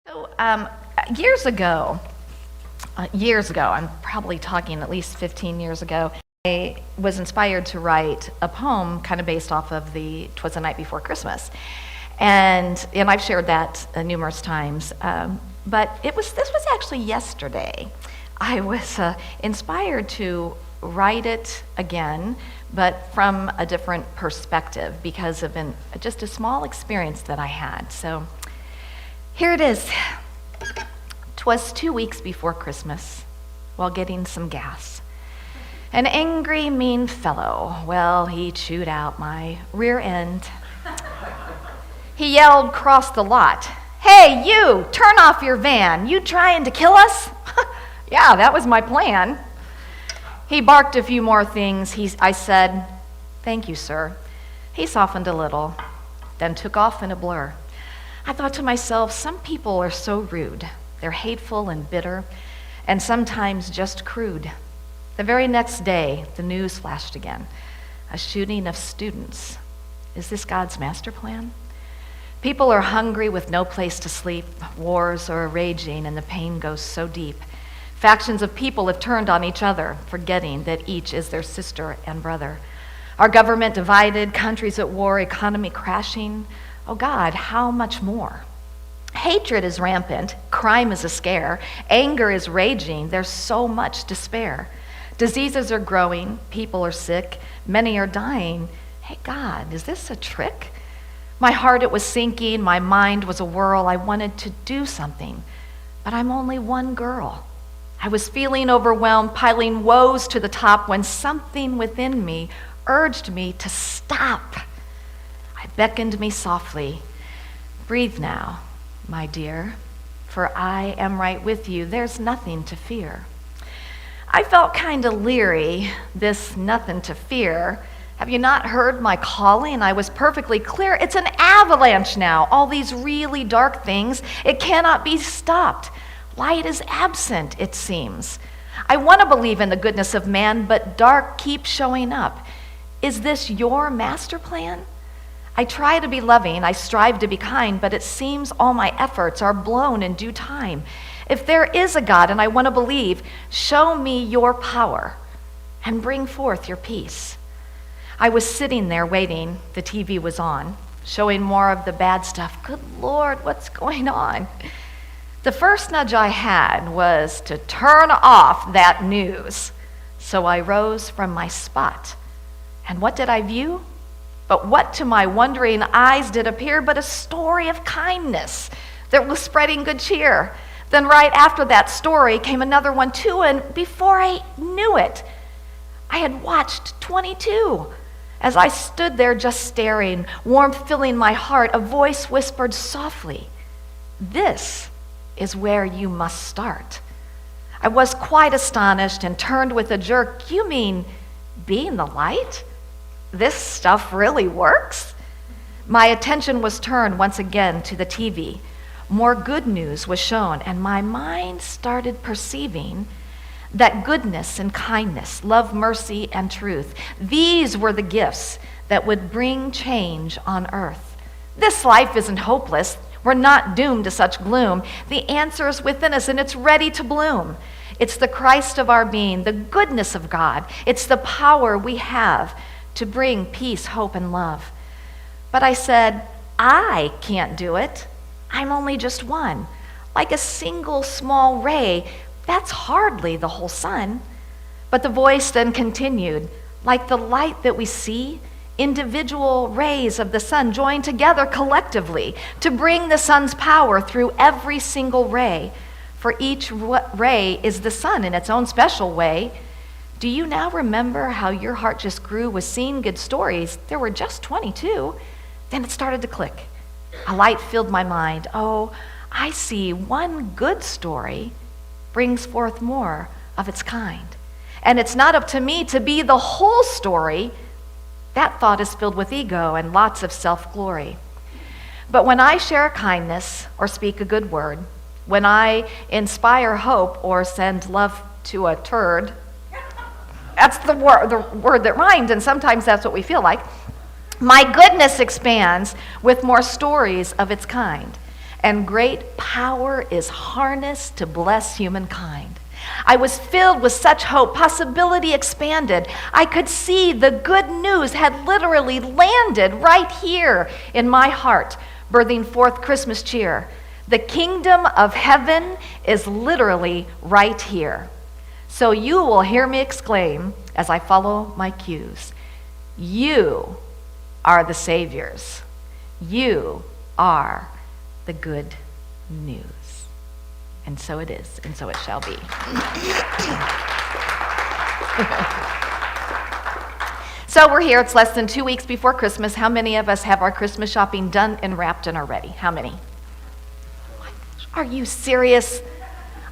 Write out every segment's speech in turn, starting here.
So, years ago, I'm probably talking at least 15 years ago, I was inspired to write a poem kind of based off of the 'Twas the Night Before Christmas. And I've shared that numerous times. But this was actually yesterday. I was inspired to write it again, but from a different perspective because of just a small experience that I had. So here it is. 'Twas 2 weeks before Christmas, while getting some gas. An angry, mean fellow, well, he chewed out my rear end. He yelled across the lot, "Hey, you, turn off your van. You trying to kill us?" Yeah, that was my plan. He barked a few more things. I said, "Thank you, sir." He softened a little, then took off in a blur. I thought to myself, some people are so rude. They're hateful and bitter, and sometimes just crude. The very next day, the news flashed again. A shooting of students. Is this God's master plan? People are hungry with no place to sleep. Wars are raging, and the pain goes so deep. Factions of people have turned on each other, forgetting that each is their sister and brother. Our government divided, countries at war, economy crashing. Oh God, how much more? Hatred is rampant, crime is a scare, anger is raging, there's so much despair. Diseases are growing, people are sick, many are dying. Hey God, is this a trick? My heart, it was sinking, my mind was a whirl. I wanted to do something, but I'm only one girl. I was feeling overwhelmed, piling woes to the top when something within me urged me to stop. I beckoned me softly. Breathe now, my dear, for I am right with you. There's nothing to fear. I felt kind of leery, this nothing to fear. Have you not heard my calling? I was perfectly clear. It's an avalanche now. All these really dark things, it cannot be stopped. Light is absent, it seems. I want to believe in the goodness of man, but dark keeps showing up. Is this your master plan? I try to be loving, I strive to be kind, but it seems all my efforts are blown in due time. If there is a God, and I want to believe, show me your power and bring forth your peace. I was sitting there waiting. The TV was on, showing more of the bad stuff. Good Lord, what's going on? The first nudge I had was to turn off that news. So I rose from my spot. And what did I view? But what to my wondering eyes did appear but a story of kindness that was spreading good cheer. Then right after that story came another one too, and before I knew it, I had watched 22. As I stood there just staring, warmth filling my heart, a voice whispered softly, "This is where you must start." I was quite astonished and turned with a jerk. "You mean being the light? This stuff really works?" My attention was turned once again to the TV. More good news was shown, and my mind started perceiving that goodness and kindness, love, mercy, and truth, these were the gifts that would bring change on earth. This life isn't hopeless. We're not doomed to such gloom. The answer is within us, and it's ready to bloom. It's the Christ of our being, the goodness of God. It's the power we have to bring peace, hope, and love. But I said, I can't do it. I'm only just one. Like a single small ray, that's hardly the whole sun. But the voice then continued, like the light that we see, individual rays of the sun join together collectively to bring the sun's power through every single ray. For each ray is the sun in its own special way. Do you now remember how your heart just grew with seeing good stories? There were just 22. Then it started to click. A light filled my mind. Oh, I see, one good story brings forth more of its kind. And it's not up to me to be the whole story. That thought is filled with ego and lots of self-glory. But when I share kindness or speak a good word, when I inspire hope or send love to a turd, that's the word that rhymed, and sometimes that's what we feel like. My goodness expands with more stories of its kind. and great power is harnessed to bless humankind. I was filled with such hope, possibility expanded. I could see the good news had literally landed right here in my heart, birthing forth Christmas cheer. The kingdom of heaven is literally right here. So you will hear me exclaim as I follow my cues, you are the saviors. You are the good news. And so it is, and so it shall be. So we're here. It's less than 2 weeks before Christmas. How many of us have our Christmas shopping done and wrapped and are ready? How many? Are you serious?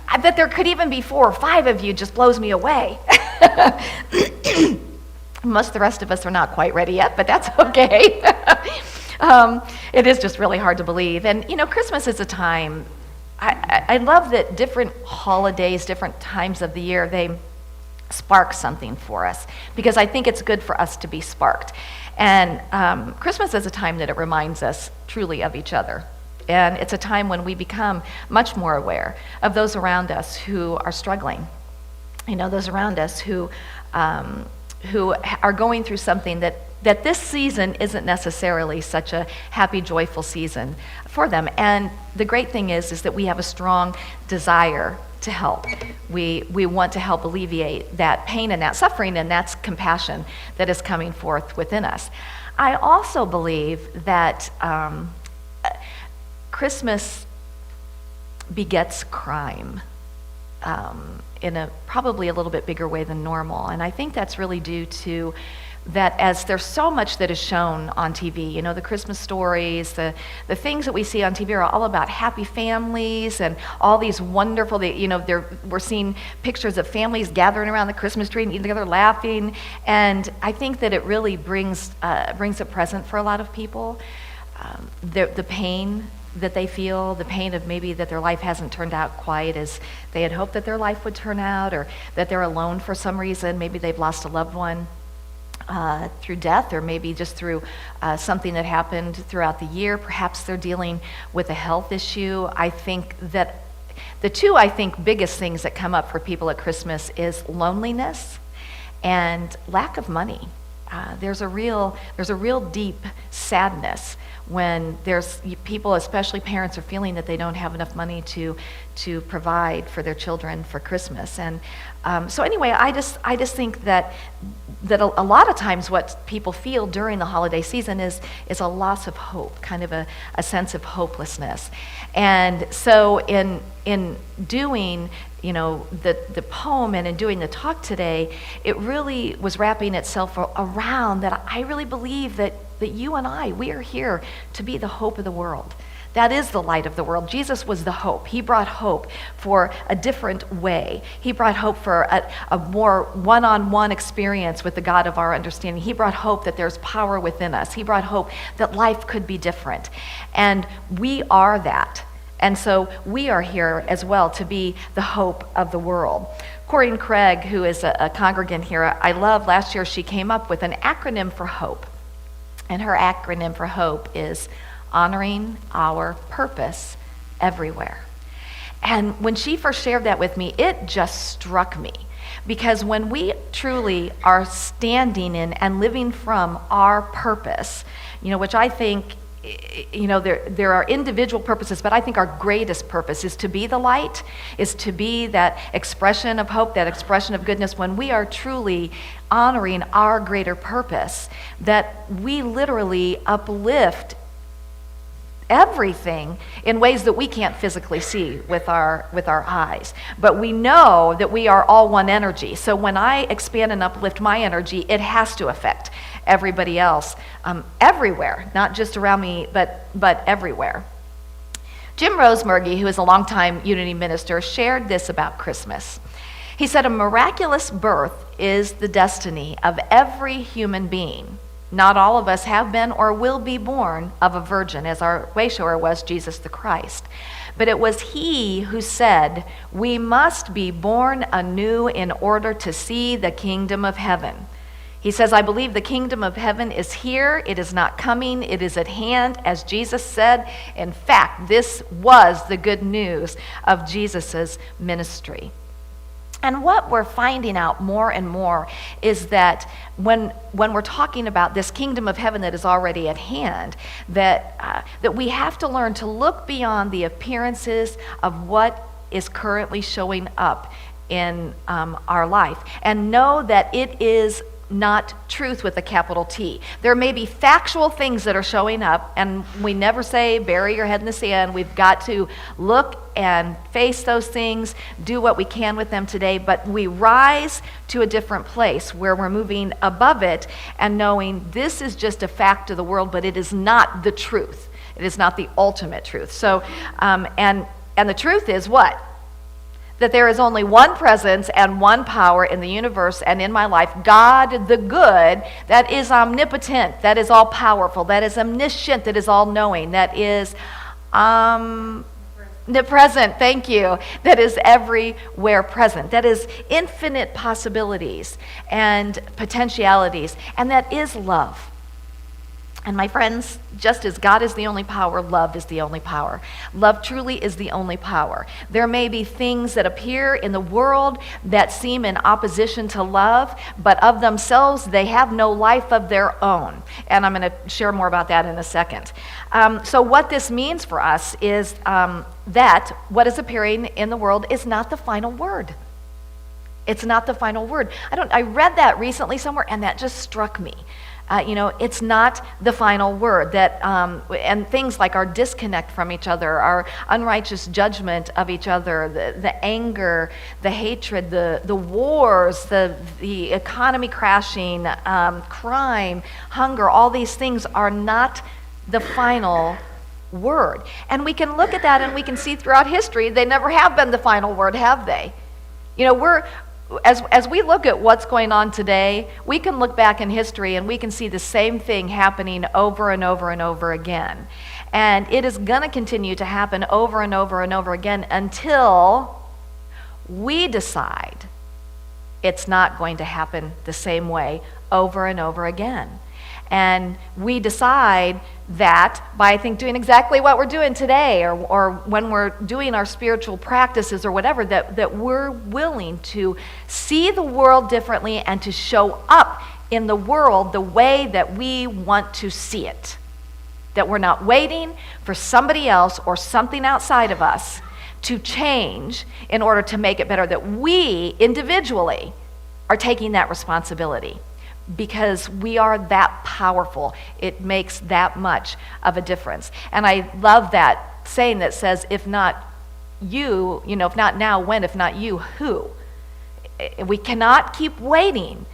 I bet there could even be 4 or 5 of you. Just blows me away. Most of the rest of us are not quite ready yet, but that's okay. It is just really hard to believe. And, Christmas is a time, I love that different holidays, different times of the year, they spark something for us, because I think it's good for us to be sparked. And Christmas is a time that it reminds us truly of each other. And it's a time when we become much more aware of those around us who are struggling. Those around us who are going through something that this season isn't necessarily such a happy, joyful season for them. And the great thing is that we have a strong desire to help. We want to help alleviate that pain and that suffering, and that's compassion that is coming forth within us. I also believe that Christmas begets crime in a probably a little bit bigger way than normal. And I think that's really due to that, as there's so much that is shown on TV, the Christmas stories, the things that we see on TV are all about happy families and all these wonderful, we're seeing pictures of families gathering around the Christmas tree and eating together, laughing. And I think that it really brings a present for a lot of people. The pain that they feel, the pain of maybe that their life hasn't turned out quite as they had hoped that their life would turn out, or that they're alone for some reason. Maybe they've lost a loved one through death, or maybe just through something that happened throughout the year. Perhaps they're dealing with a health issue. I think that the two, biggest things that come up for people at Christmas is loneliness and lack of money. There's a real deep sadness when there's people, especially parents, are feeling that they don't have enough money to provide for their children for Christmas. And so anyway, I just think that a lot of times what people feel during the holiday season is a loss of hope, kind of a sense of hopelessness. And so in doing the poem and in doing the talk today, it really was wrapping itself around that. I really believe that you and we are here to be the hope of the world. That is the light of the world. Jesus was the hope. He brought hope for a different way. He brought hope for a more one-on-one experience with the God of our understanding. He brought hope that there's power within us. He brought hope that life could be different. And we are that. And so we are here as well to be the hope of the world. Corinne Craig, who is a congregant here, I love, last year she came up with an acronym for hope. And her acronym for hope is honoring our purpose everywhere. And when she first shared that with me, it just struck me. Because when we truly are standing in and living from our purpose, which I think, there are individual purposes, but I think our greatest purpose is to be the light, is to be that expression of hope, that expression of goodness. When we are truly honoring our greater purpose, that we literally uplift everything in ways that we can't physically see with our eyes. But we know that we are all one energy. So when I expand and uplift my energy, it has to affect everybody else everywhere, not just around me, but everywhere. Jim Rosemurgy, who is a longtime Unity minister, shared this about Christmas. He said, a miraculous birth is the destiny of every human being. Not all of us have been or will be born of a virgin, as our wayshower was Jesus the Christ. But it was he who said, we must be born anew in order to see the kingdom of heaven. He says, I believe the kingdom of heaven is here. It is not coming. It is at hand, as Jesus said. In fact, this was the good news of Jesus's ministry. And what we're finding out more and more is that when we're talking about this kingdom of heaven that is already at hand, that we have to learn to look beyond the appearances of what is currently showing up in our life and know that it is not truth with a capital T. There may be factual things that are showing up, and we never say bury your head in the sand. We've got to look and face those things, do what we can with them today, but we rise to a different place where we're moving above it and knowing this is just a fact of the world, but it is not the truth. It is not the ultimate truth. So, and the truth is what? That there is only one presence and one power in the universe and in my life, God the good, that is omnipotent, that is all powerful, that is omniscient, that is all knowing, that is omnipresent, thank you, that is everywhere present, that is infinite possibilities and potentialities, and that is love. And my friends, just as God is the only power, love is the only power. Love truly is the only power. There may be things that appear in the world that seem in opposition to love, but of themselves, they have no life of their own. And I'm going to share more about that in a second. So what this means for us is that what is appearing in the world is not the final word. It's not the final word. I read that recently somewhere, and that just struck me. It's not the final word. That and things like our disconnect from each other, our unrighteous judgment of each other, the anger, the hatred, the wars, the economy crashing, crime, hunger, all these things are not the final word. And we can look at that and we can see throughout history they never have been the final word, have they? As we look at what's going on today, we can look back in history and we can see the same thing happening over and over and over again. And it is going to continue to happen over and over and over again until we decide it's not going to happen the same way over and over again. And we decide that by, I think, doing exactly what we're doing today, or when we're doing our spiritual practices or whatever, that we're willing to see the world differently and to show up in the world the way that we want to see it. That we're not waiting for somebody else or something outside of us to change in order to make it better, that we individually are taking that responsibility. Because we are that powerful. It makes that much of a difference. And I love that saying that says, if not you, if not now, when? If not you, who? We cannot keep waiting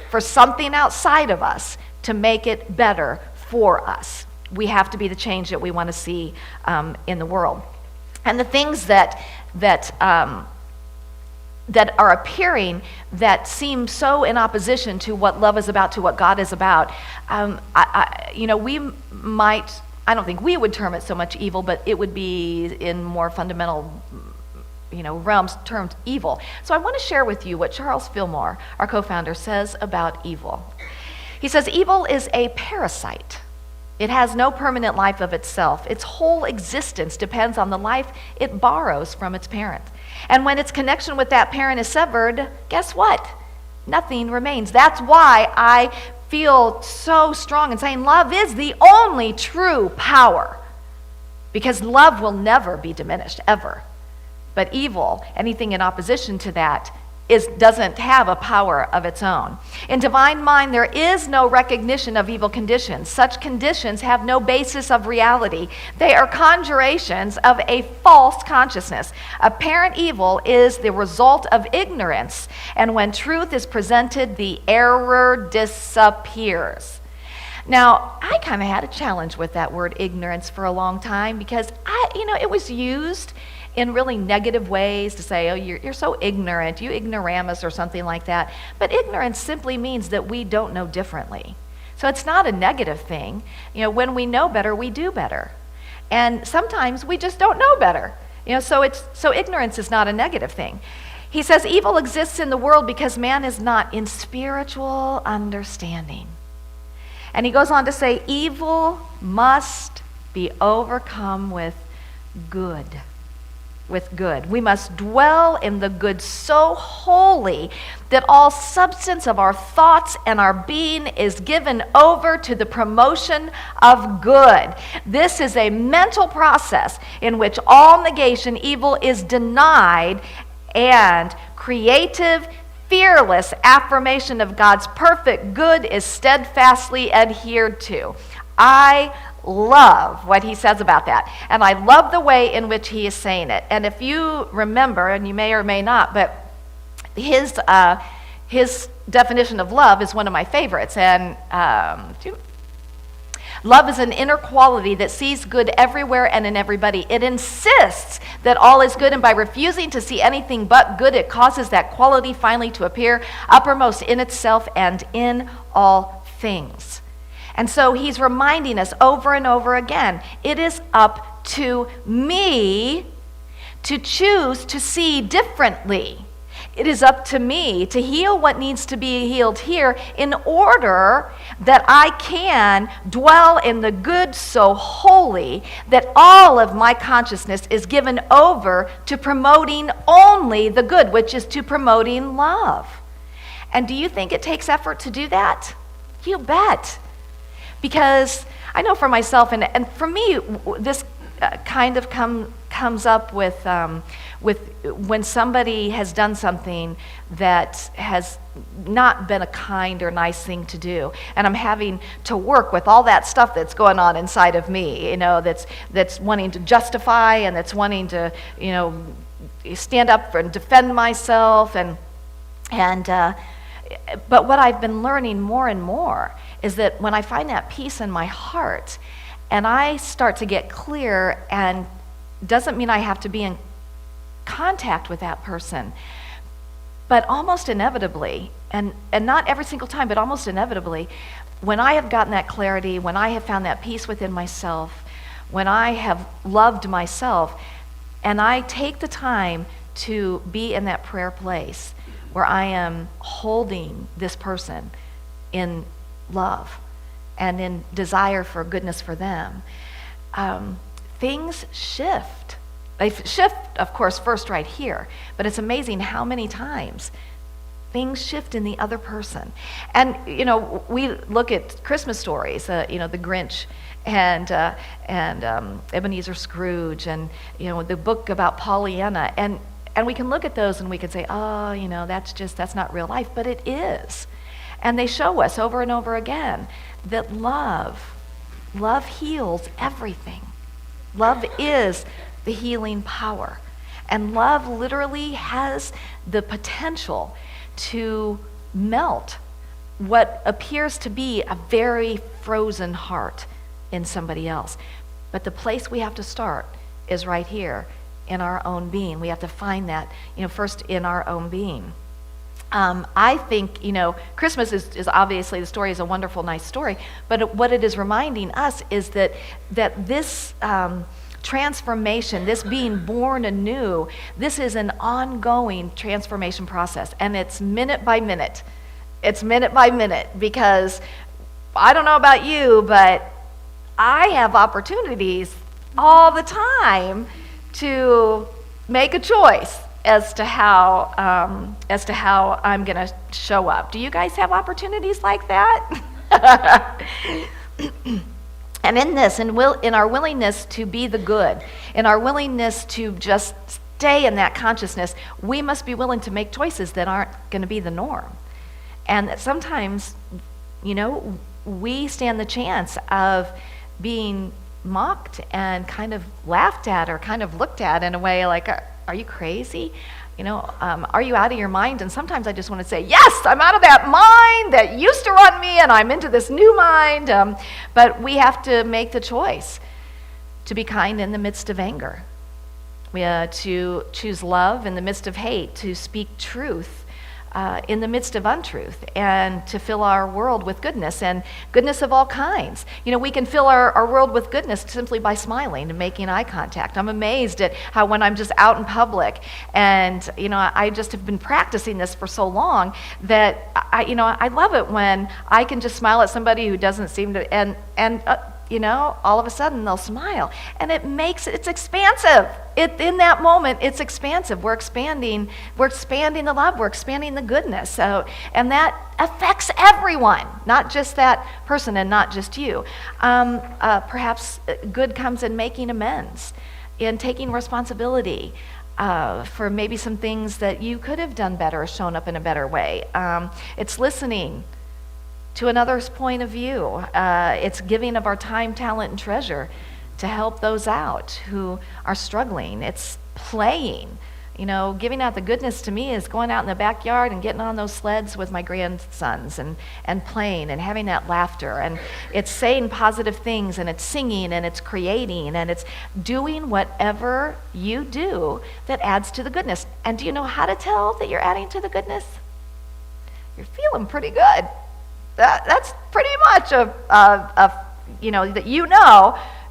for something outside of us to make it better for us. We have to be the change that we want to see in the world. And the things that are appearing that seem so in opposition to what love is about, to what God is about, we might, I don't think we would term it so much evil, but it would be in more fundamental, realms termed evil. So I want to share with you what Charles Fillmore, our co-founder, says about evil. He says, evil is a parasite. It has no permanent life of itself. Its whole existence depends on the life it borrows from its parent. And when its connection with that parent is severed, guess what? Nothing remains. That's why I feel so strong in saying love is the only true power. Because love will never be diminished, ever. But evil, anything in opposition to that, doesn't have a power of its own. In divine mind, there is no recognition of evil conditions. Such conditions have no basis of reality. They are conjurations of a false consciousness. Apparent evil is the result of ignorance, and when truth is presented, the error disappears. Now, I kind of had a challenge with that word ignorance for a long time because it was used in really negative ways to say, oh, you're so ignorant, you ignoramus or something like that. But ignorance simply means that we don't know differently. So it's not a negative thing. When we know better, we do better. And sometimes we just don't know better. So ignorance is not a negative thing. He says evil exists in the world because man is not in spiritual understanding. And he goes on to say evil must be overcome with good. With good. We must dwell in the good so wholly that all substance of our thoughts and our being is given over to the promotion of good. This is a mental process in which all negation, evil is denied, and creative, fearless affirmation of God's perfect good is steadfastly adhered to. I love what he says about that. And I love the way in which he is saying it. And if you remember, and you may or may not, but his definition of love is one of my favorites. And love is an inner quality that sees good everywhere and in everybody. It insists that all is good, and by refusing to see anything but good, it causes that quality finally to appear uppermost in itself and in all things. And so he's reminding us over and over again, it is up to me to choose to see differently. It is up to me to heal what needs to be healed here in order that I can dwell in the good so wholly that all of my consciousness is given over to promoting only the good, which is to promoting love. And do you think it takes effort to do that? You bet. Because I know for myself, and for me, this kind of comes up with when somebody has done something that has not been a kind or nice thing to do, and I'm having to work with all that stuff that's going on inside of me, that's wanting to justify and that's wanting to, stand up and defend myself, but what I've been learning more and more is that when I find that peace in my heart and I start to get clear, and doesn't mean I have to be in contact with that person, but almost inevitably, and not every single time, but almost inevitably, when I have gotten that clarity, when I have found that peace within myself, when I have loved myself, and I take the time to be in that prayer place where I am holding this person in love and in desire for goodness for them, things shift. They shift, of course, first right here, but it's amazing how many times things shift in the other person. And, we look at Christmas stories, the Grinch and Ebenezer Scrooge and, the book about Pollyanna, and we can look at those and we can say, oh, that's not real life, but it is. And they show us over and over again that love heals everything. Love is the healing power. And love literally has the potential to melt what appears to be a very frozen heart in somebody else. But the place we have to start is right here in our own being. We have to find that, first in our own being. I think, Christmas is obviously, the story is a wonderful, nice story, but what it is reminding us is that this transformation, this being born anew, this is an ongoing transformation process, and it's minute by minute. It's minute by minute, because I don't know about you, but I have opportunities all the time to make a choice as to how I'm going to show up. Do you guys have opportunities like that? And in this, in our willingness to be the good, in our willingness to just stay in that consciousness, we must be willing to make choices that aren't going to be the norm. And that sometimes, we stand the chance of being mocked and kind of laughed at or kind of looked at in a way like, are you crazy? Are you out of your mind? And sometimes I just want to say, yes, I'm out of that mind that used to run me and I'm into this new mind. But we have to make the choice to be kind in the midst of anger. We to choose love in the midst of hate, to speak truth in the midst of untruth, and to fill our world with goodness, and goodness of all kinds. We can fill our world with goodness simply by smiling and making eye contact. I'm amazed at how when I'm just out in public, and I just have been practicing this for so long that I love it when I can just smile at somebody who doesn't seem to, and all of a sudden they'll smile, and it's expansive. In that moment, it's expansive. We're expanding the love, we're expanding the goodness. And that affects everyone, not just that person and not just you. Perhaps good comes in making amends, in taking responsibility for maybe some things that you could have done better, shown up in a better way. It's listening to another's point of view. It's giving of our time, talent, and treasure to help those out who are struggling. It's playing. Giving out the goodness to me is going out in the backyard and getting on those sleds with my grandsons and playing and having that laughter. And it's saying positive things, and it's singing, and it's creating, and it's doing whatever you do that adds to the goodness. And do you know how to tell that you're adding to the goodness? You're feeling pretty good. That's pretty much that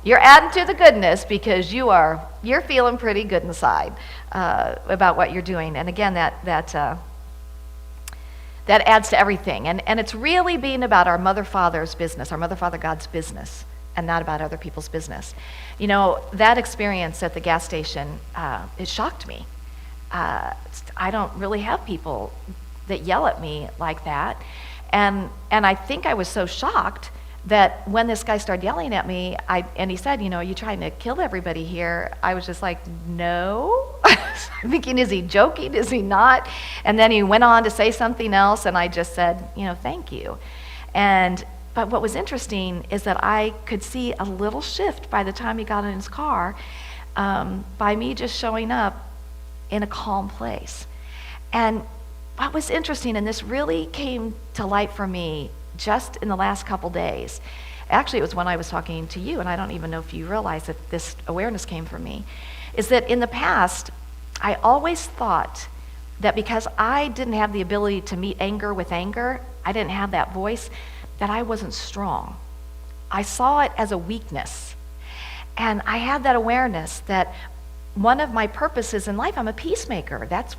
you're adding to the goodness because you're feeling pretty good inside about what you're doing. And again, that adds to everything. And it's really being about our Mother Father's business, our Mother Father God's business, and not about other people's business. That experience at the gas station, it shocked me. I don't really have people that yell at me like that. And I think I was so shocked that when this guy started yelling at me, and he said, are you trying to kill everybody here? I was just like, no. I'm thinking, is he joking? Is he not? And then he went on to say something else, and I just said, thank you. But what was interesting is that I could see a little shift by the time he got in his car, by me just showing up in a calm place. And what was interesting, and this really came to light for me just in the last couple days. Actually, it was when I was talking to you, and I don't even know if you realize that this awareness came from me, is that in the past, I always thought that because I didn't have the ability to meet anger with anger, I didn't have that voice, that I wasn't strong. I saw it as a weakness. And I had that awareness that one of my purposes in life, I'm a peacemaker. That's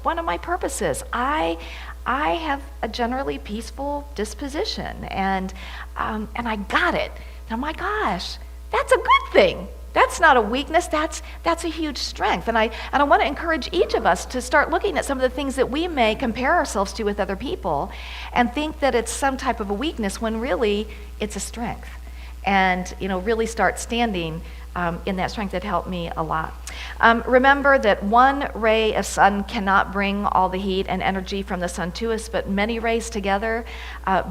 one of my purposes. I have a generally peaceful disposition, and I got it. Oh my gosh, that's a good thing. That's not a weakness. That's a huge strength. And I want to encourage each of us to start looking at some of the things that we may compare ourselves to with other people, and think that it's some type of a weakness when really it's a strength. And really start standing in that strength. That helped me a lot. Remember that one ray of sun cannot bring all the heat and energy from the sun to us, but many rays together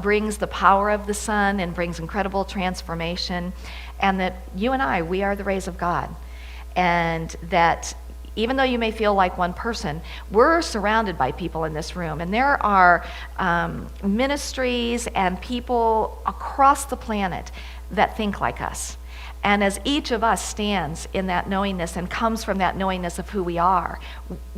brings the power of the sun and brings incredible transformation. And that you and we are the rays of God. And that even though you may feel like one person, we're surrounded by people in this room. And there are ministries and people across the planet that think like us. And as each of us stands in that knowingness and comes from that knowingness of who we are,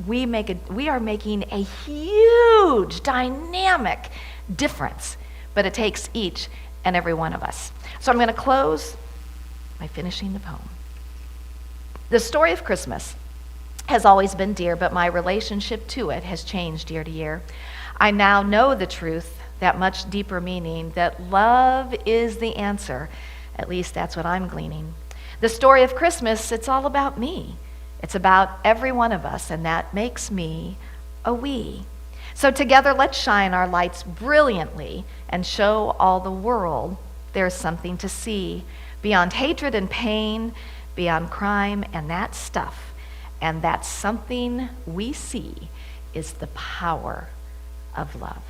we are making a huge, dynamic difference. But it takes each and every one of us. So I'm going to close by finishing the poem. The story of Christmas has always been dear, but my relationship to it has changed year to year. I now know the truth, that much deeper meaning, that love is the answer. At least that's what I'm gleaning. The story of Christmas, it's all about me. It's about every one of us, and that makes me a we. So together, let's shine our lights brilliantly and show all the world there's something to see beyond hatred and pain, beyond crime and that stuff. And that something we see is the power of love.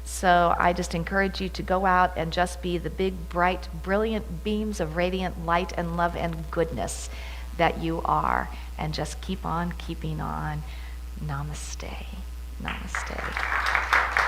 So I just encourage you to go out and just be the big, bright, brilliant beams of radiant light and love and goodness that you are. And just keep on keeping on. Namaste. Namaste.